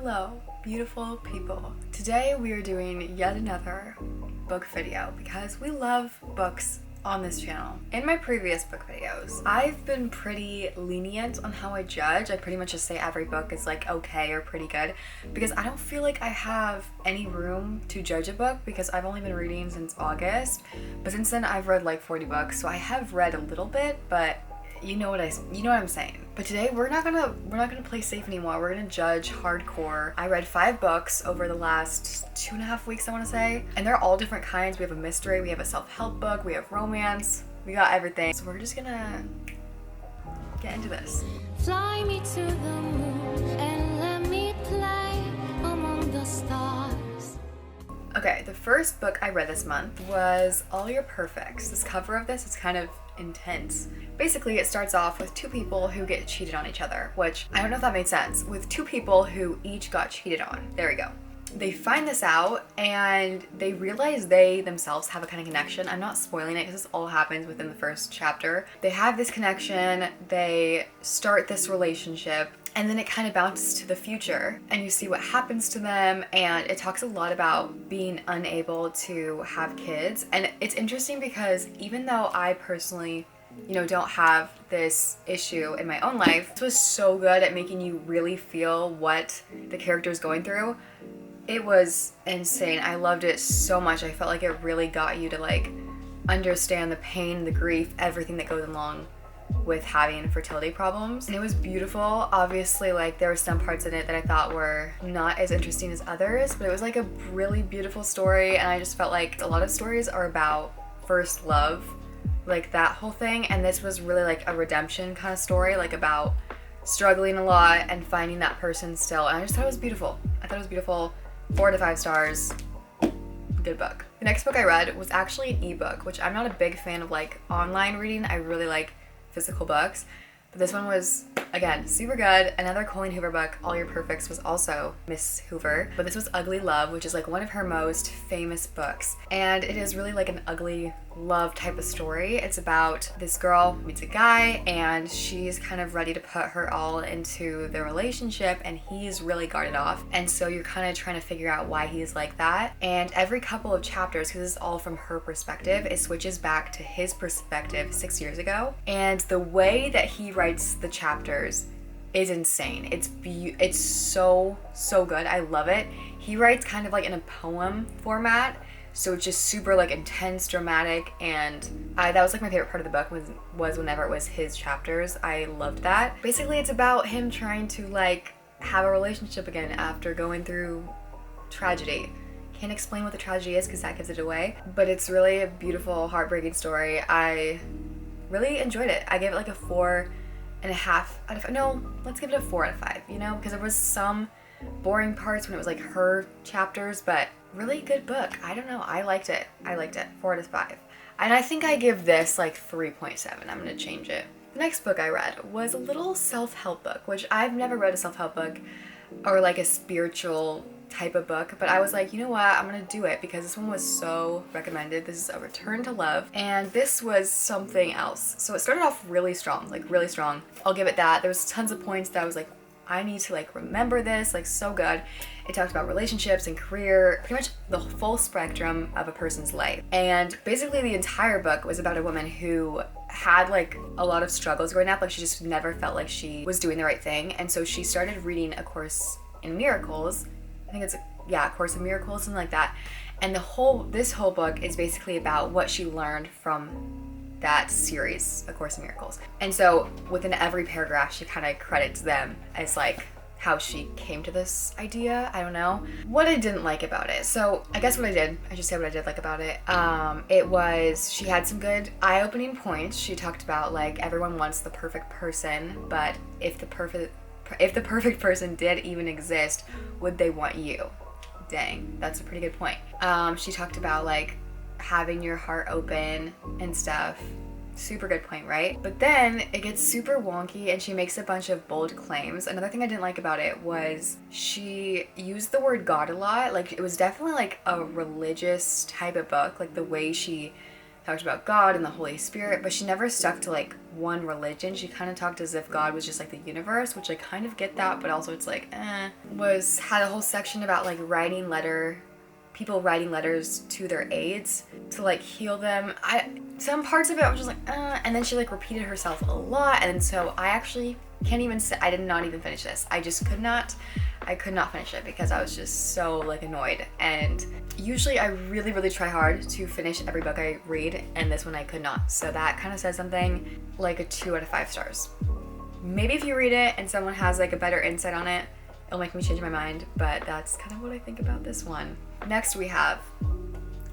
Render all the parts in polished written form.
Hello, beautiful people. Today we are doing yet another book video because we love books on this channel. In my previous book videos, I've been pretty lenient on how I judge. I pretty much just say every book is like okay or pretty good because I don't feel like I have any room to judge a book because I've only been reading since August. But since then I've read like 40 books, so I have read a little bit, but you know what I'm saying. But today we're not gonna play safe anymore. We're gonna judge hardcore. I read 5 books over the last 2.5 weeks, I want to say, and they're all different kinds. We have a mystery, we have a self-help book, we have romance, we got everything. So we're just gonna get into this. Fly me to the moon and let me play among the stars. Okay, the first book I read this month was All Your Perfects. This cover of this is kind of intense. Basically, it starts off with 2 people who get cheated on each other, which I don't know if that made sense. With 2 people who each got cheated on. There we go. They find this out and they realize they themselves have a kind of connection. I'm not spoiling it because this all happens within the first chapter. They have this connection, they start this relationship, and then it kind of bounces to the future and you see what happens to them, and it talks a lot about being unable to have kids. And it's interesting because even though I personally don't have this issue in my own life, this was so good at making you really feel what the character is going through. It was insane. I loved it so much. I felt like it really got you to like understand the pain, the grief, everything that goes along with having fertility problems. And it was beautiful. Obviously, like there were some parts in it that I thought were not as interesting as others, but it was like a really beautiful story, and I just felt like a lot of stories are about first love, like that whole thing, and this was really like a redemption kind of story, like about struggling a lot and finding that person still. And I just thought it was beautiful. I thought it was beautiful. 4 out of 5 stars. Good book. The next book I read was actually an ebook, which I'm not a big fan of like online reading. I really like physical books, but this one was, again, super good. Another Colleen Hoover book, All Your Perfects, was also Miss Hoover, but this was Ugly Love, which is like one of her most famous books, and it is really like an ugly love type of story. It's about this girl meets a guy and she's kind of ready to put her all into the relationship, and he's really guarded off, and so you're kind of trying to figure out why he's like that. And every couple of chapters, because this is all from her perspective, it switches back to his perspective 6 years ago, and the way that he writes the chapters is insane. It's so good. I love it. He writes kind of like in a poem format, so it's just super like intense, dramatic, and that was like my favorite part of the book was whenever it was his chapters. I loved that. Basically, it's about him trying to like have a relationship again after going through tragedy. Can't explain what the tragedy is because that gives it away, but it's really a beautiful, heartbreaking story. I really enjoyed it. I gave it like a 4.5 out of 5. No, let's give it a 4 out of 5, because there was some boring parts when it was like her chapters, but really good book. I don't know. I liked it. 4 out of 5. And I think I give this like 3.7. I'm going to change it. The next book I read was a little self-help book, which I've never read a self-help book or like a spiritual type of book, but I was like, you know what, I'm gonna do it because this one was so recommended. This is A Return to Love, and this was something else. So it started off really strong, like really strong. I'll give it that. There was tons of points that I was like, I need to like remember this, like so good. It talked about relationships and career, pretty much the full spectrum of a person's life. And basically the entire book was about a woman who had like a lot of struggles growing up. Like she just never felt like she was doing the right thing. And so she started reading A Course in Miracles. I think it's A Course in Miracles, something like that. And this whole book is basically about what she learned from that series, A Course in Miracles. And so within every paragraph, she kind of credits them as like how she came to this idea. I don't know. What I didn't like about it. So I guess I should say what I did like about it. She had some good eye-opening points. She talked about like everyone wants the perfect person, but if the perfect person did even exist, would they want you? Dang, that's a pretty good point. She talked about like having your heart open and stuff. Super good point, right? But then it gets super wonky and she makes a bunch of bold claims. Another thing I didn't like about it was she used the word God a lot. Like it was definitely like a religious type of book, like the way she talked about God and the Holy Spirit, but she never stuck to like one religion. She kind of talked as if God was just like the universe, which I kind of get that, but also it's like, had a whole section about like people writing letters to their aides to like heal them. Some parts of it I was just like, and then she like repeated herself a lot, and so I actually can't even say, I did not even finish this. I could not finish it because I was just so like annoyed. And usually I really, really try hard to finish every book I read, and this one I could not. So that kind of says something, like a 2 out of 5 stars. Maybe if you read it and someone has like a better insight on it, it'll make me change my mind, but that's kind of what I think about this one. Next we have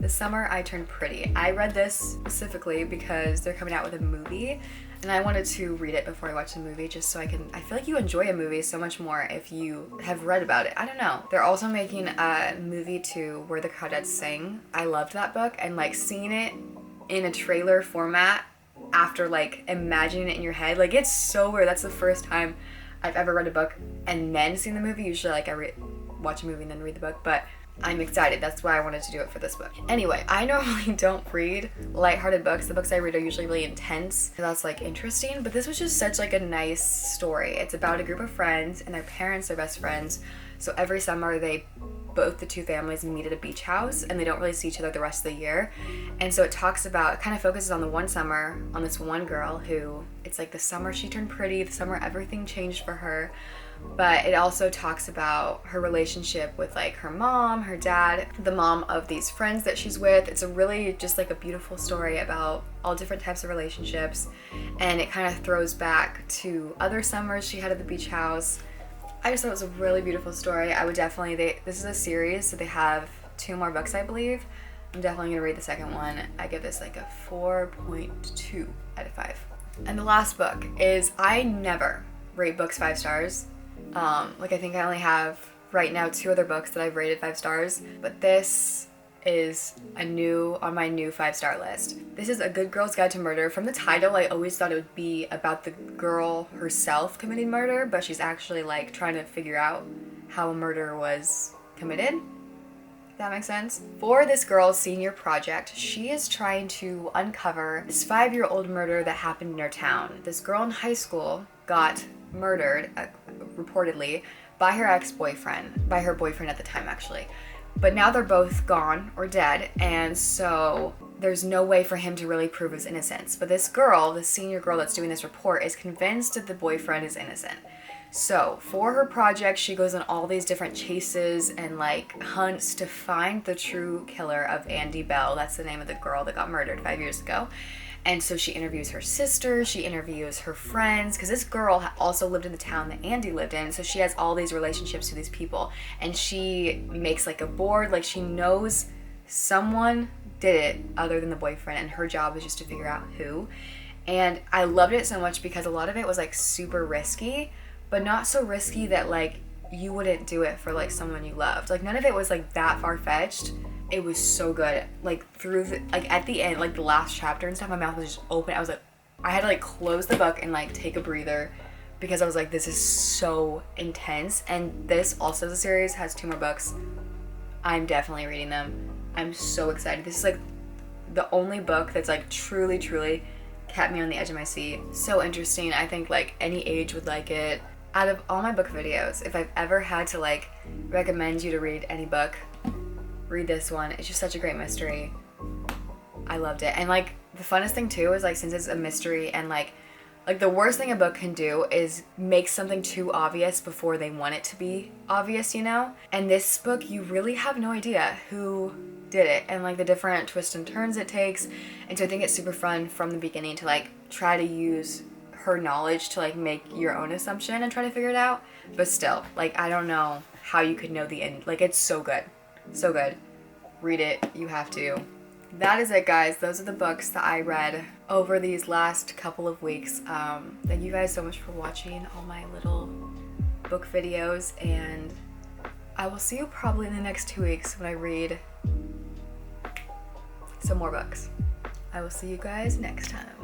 This Summer I Turned Pretty. I read this specifically because they're coming out with a movie, and I wanted to read it before I watch the movie just so I feel like you enjoy a movie so much more if you have read about it. I don't know. They're also making a movie too, Where the Crawdads Sing. I loved that book, and like seeing it in a trailer format after like imagining it in your head, like it's so weird. That's the first time I've ever read a book and then seen the movie. Usually like I watch a movie and then read the book, but I'm excited. That's why I wanted to do it for this book. Anyway, I normally don't read lighthearted books. The books I read are usually really intense. That's like interesting, but this was just such like a nice story. It's about a group of friends and their parents are best friends. So every summer both the two families meet at a beach house, and they don't really see each other the rest of the year. And so it kind of focuses on the one summer on this one girl who, it's like the summer she turned pretty, the summer everything changed for her. But it also talks about her relationship with like her mom, her dad, the mom of these friends that she's with. It's a really just like a beautiful story about all different types of relationships, and it kind of throws back to other summers she had at the beach house. I just thought it was a really beautiful story. I would definitely, this is a series, so they have 2 more books, I believe. I'm definitely gonna read the second one. I give this like a 4.2 out of 5. And the last book is, I never rate books 5 stars. Like I think I only have right now 2 other books that I've rated 5 stars, but this is on my new 5-star list. This is A Good Girl's Guide to Murder. From the title, I always thought it would be about the girl herself committing murder, but she's actually like trying to figure out how a murder was committed. If that makes sense. For this girl's senior project, she is trying to uncover this 5-year-old murder that happened in her town. This girl in high school got murdered, reportedly, by her boyfriend at the time actually. But now they're both gone or dead, and so there's no way for him to really prove his innocence. But this girl, the senior girl that's doing this report, is convinced that the boyfriend is innocent. So for her project, she goes on all these different chases and like hunts to find the true killer of Andy Bell. That's the name of the girl that got murdered 5 years ago. And so she interviews her sister, she interviews her friends, because this girl also lived in the town that Andy lived in, so she has all these relationships to these people. And she makes like a board, like she knows someone did it other than the boyfriend, and her job was just to figure out who. And I loved it so much because a lot of it was like super risky, but not so risky that like you wouldn't do it for like someone you loved. Like none of it was like that far-fetched. It was so good. Like at the end, like the last chapter and stuff, my mouth was just open. I had to like close the book and like take a breather because I was like, this is so intense. And this also, the series has 2 more books. I'm definitely reading them. I'm so excited. This is like the only book that's like truly, truly kept me on the edge of my seat. So interesting. I think like any age would like it. Out of all my book videos, if I've ever had to like recommend you to read any book, read this one. It's just such a great mystery. I loved it. And like the funnest thing too is like, since it's a mystery, and like the worst thing a book can do is make something too obvious before they want it to be obvious, you know? And this book, you really have no idea who did it and like the different twists and turns it takes. And so I think it's super fun from the beginning to like try to use her knowledge to like make your own assumption and try to figure it out. But still, like I don't know how you could know the end. Like it's so good. So good. Read it. You have to. That is it, guys. Those are the books that I read over these last couple of weeks. Thank you guys so much for watching all my little book videos, and I will see you probably in the next 2 weeks when I read some more books. I will see you guys next time.